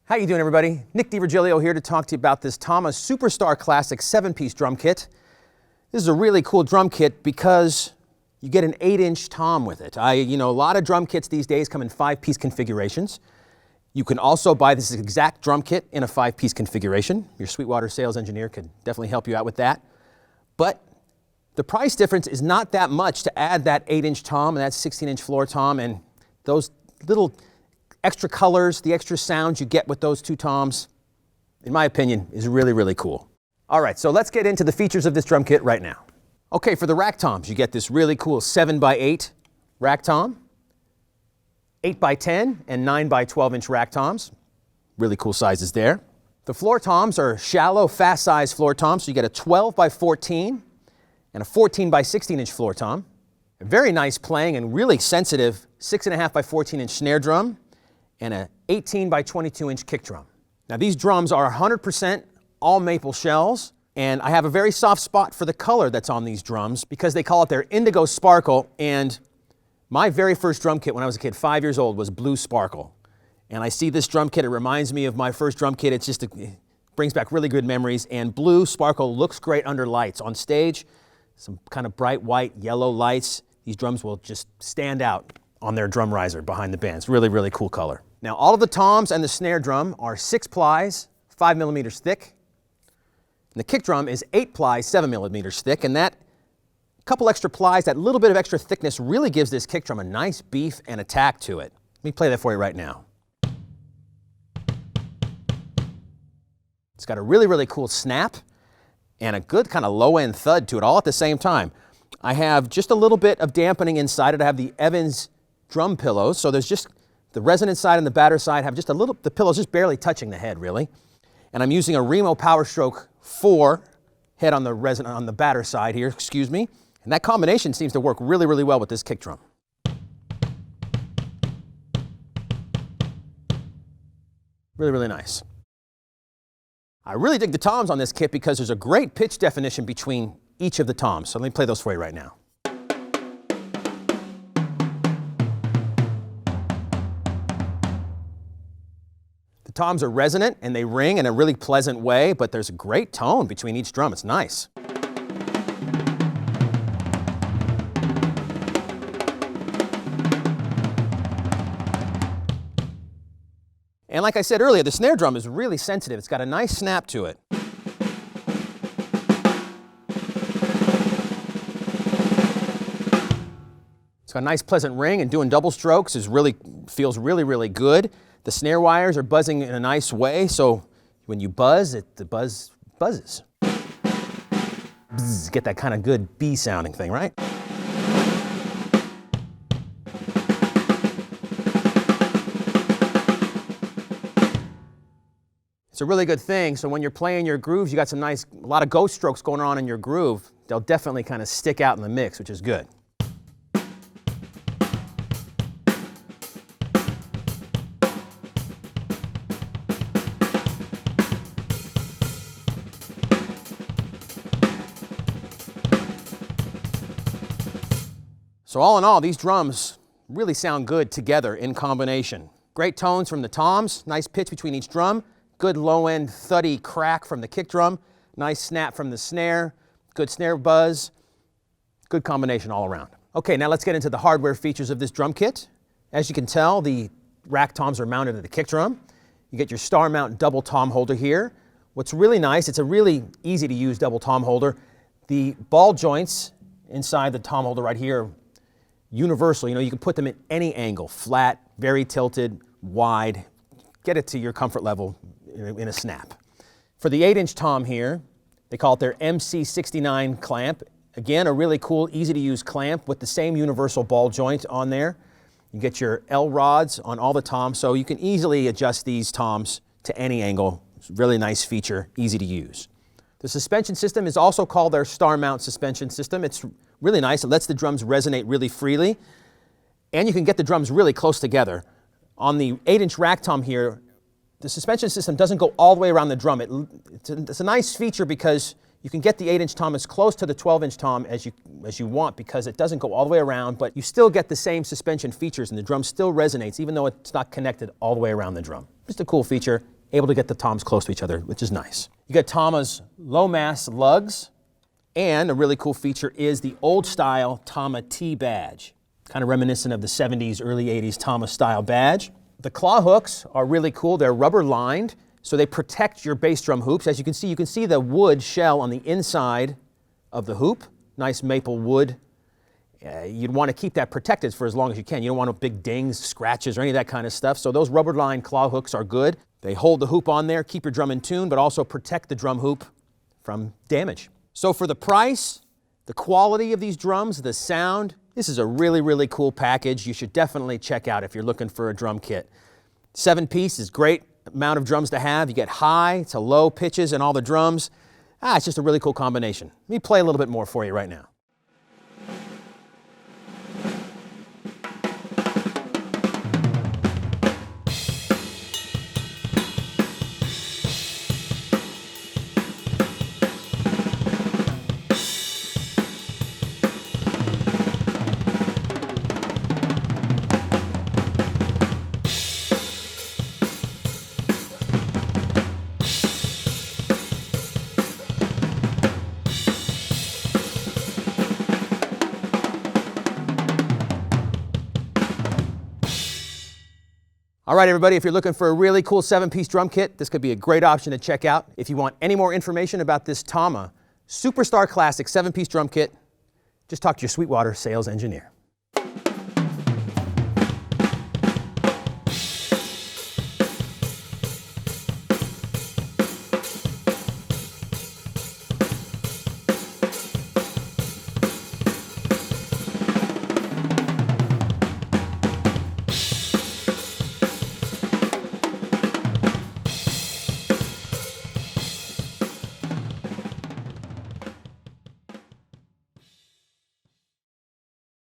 How you doing, everybody? Nick DiVirgilio here to talk to you about this Tama Superstar Classic 7-piece drum kit. This is a really cool drum kit because you get an 8-inch tom with it. A lot of drum kits these days come in 5-piece configurations. You can also buy this exact drum kit in a 5-piece configuration. Your Sweetwater sales engineer could definitely help you out with that. But the price difference is not that much to add that 8-inch tom and that 16-inch floor tom and those little extra colors, the extra sounds you get with those two toms, in my opinion, is really, really cool. All right, so let's get into the features of this drum kit right now. Okay, for the rack toms, you get this really cool 7x8 rack tom, 8x10 and 9x12-inch rack toms. Really cool sizes there. The floor toms are shallow, fast-size floor toms, so you get a 12x14 and a 14x16-inch floor tom. A very nice playing and really sensitive 6.5x14-inch snare drum, and a 18x22-inch kick drum. Now these drums are 100% all maple shells, and I have a very soft spot for the color that's on these drums because they call it their indigo sparkle, and my very first drum kit when I was a kid, 5 years old, was blue sparkle. And I see this drum kit, it reminds me of my first drum kit. It brings back really good memories, and blue sparkle looks great under lights. On stage, some kind of bright white, yellow lights, these drums will just stand out on their drum riser behind the band. It's really, really cool color. Now, all of the toms and the snare drum are 6 plies, 5 millimeters thick. And the kick drum is 8 plies, 7 millimeters thick, and that couple extra plies, that little bit of extra thickness really gives this kick drum a nice beef and attack to it. Let me play that for you right now. It's got a really, really cool snap and a good kind of low-end thud to it all at the same time. I have just a little bit of dampening inside it. I have the Evans drum pillows, so there's just the resonant side and the batter side have just a little, the pillows just barely touching the head, really. And I'm using a Remo Power Stroke 4 head on the batter side here, excuse me. And that combination seems to work really, really well with this kick drum. Really, really nice. I really dig the toms on this kit because there's a great pitch definition between each of the toms. So let me play those for you right now. The toms are resonant and they ring in a really pleasant way, but there's a great tone between each drum. It's nice. And like I said earlier, the snare drum is really sensitive. It's got a nice snap to it. It's got a nice pleasant ring, and doing double strokes feels really, really good. The snare wires are buzzing in a nice way, so when you buzz, the buzz buzzes. Bzz, get that kind of good B sounding thing, right? It's a really good thing, so when you're playing your grooves, you got a lot of ghost strokes going on in your groove. They'll definitely kind of stick out in the mix, which is good. So all in all, these drums really sound good together in combination. Great tones from the toms, nice pitch between each drum, good low-end thuddy crack from the kick drum, nice snap from the snare, good snare buzz, good combination all around. Okay, now let's get into the hardware features of this drum kit. As you can tell, the rack toms are mounted to the kick drum. You get your star mount double tom holder here. What's really nice, it's a really easy to use double tom holder. The ball joints inside the tom holder right here, universal, you can put them at any angle, flat, very tilted, wide, get it to your comfort level in a snap. For the 8-inch tom here, they call it their MC69 clamp. Again, a really cool, easy to use clamp with the same universal ball joint on there. You get your L rods on all the toms, so you can easily adjust these toms to any angle. It's a really nice feature, easy to use. The suspension system is also called their star mount suspension system. It's really nice. It lets the drums resonate really freely, and you can get the drums really close together. On the 8-inch rack tom here, the suspension system doesn't go all the way around the drum. It's a nice feature because you can get the 8-inch tom as close to the 12-inch tom as you want because it doesn't go all the way around, but you still get the same suspension features and the drum still resonates even though it's not connected all the way around the drum. Just a cool feature, able to get the toms close to each other, which is nice. You got Tama's low mass lugs, and a really cool feature is the old style Tama T badge, kind of reminiscent of the 70s, early 80s Tama style badge. The claw hooks are really cool. They're rubber lined, so they protect your bass drum hoops. As you can see the wood shell on the inside of the hoop, nice maple wood. You'd want to keep that protected for as long as you can. You don't want big dings, scratches, or any of that kind of stuff. So those rubber lined claw hooks are good. They hold the hoop on there, keep your drum in tune, but also protect the drum hoop from damage. So for the price, the quality of these drums, the sound, this is a really, really cool package you should definitely check out if you're looking for a drum kit. 7-piece is great amount of drums to have. You get high to low pitches in all the drums. It's just a really cool combination. Let me play a little bit more for you right now. All right, everybody, if you're looking for a really cool 7-piece drum kit, this could be a great option to check out. If you want any more information about this Tama Superstar Classic 7-piece drum kit, just talk to your Sweetwater sales engineer.